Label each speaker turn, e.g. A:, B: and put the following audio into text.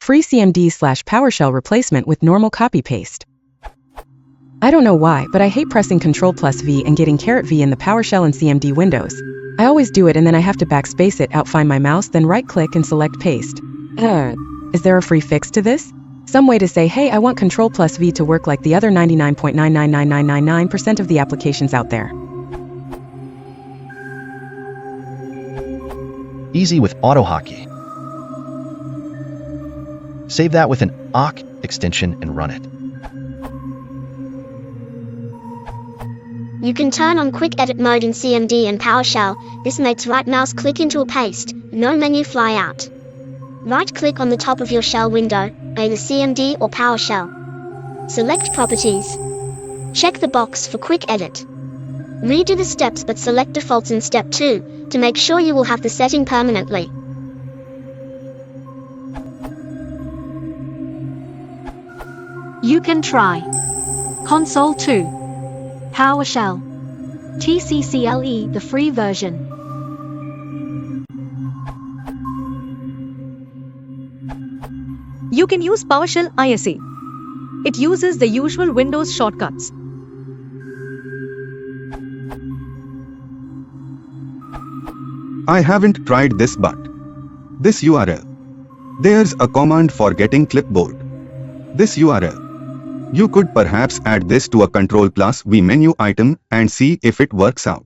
A: Free CMD/PowerShell replacement with normal copy-paste. I don't know why, but I hate pressing Ctrl+V and getting "V" in the PowerShell and CMD windows. I always do it and then I have to backspace it out, find my mouse, then right-click and select paste. Is there a free fix to this? Some way to say, hey, I want Ctrl+V to work like the other 99.999999% of the applications out there.
B: Easy with AutoHotkey. Save that with an awk extension and run it.
C: You can turn on quick edit mode in CMD and PowerShell. This makes right mouse click into a paste, no menu fly out. Right click on the top of your shell window, either CMD or PowerShell. Select Properties. Check the box for quick edit. Redo the steps but select defaults in step 2, to make sure you will have the setting permanently.
D: You can try Console 2, PowerShell, TCCLE, the free version. You can use PowerShell ISE. It uses the usual Windows shortcuts.
E: I haven't tried this, but this URL. There's a command for getting clipboard. This URL. You could perhaps add this to a Ctrl+V menu item and see if it works out.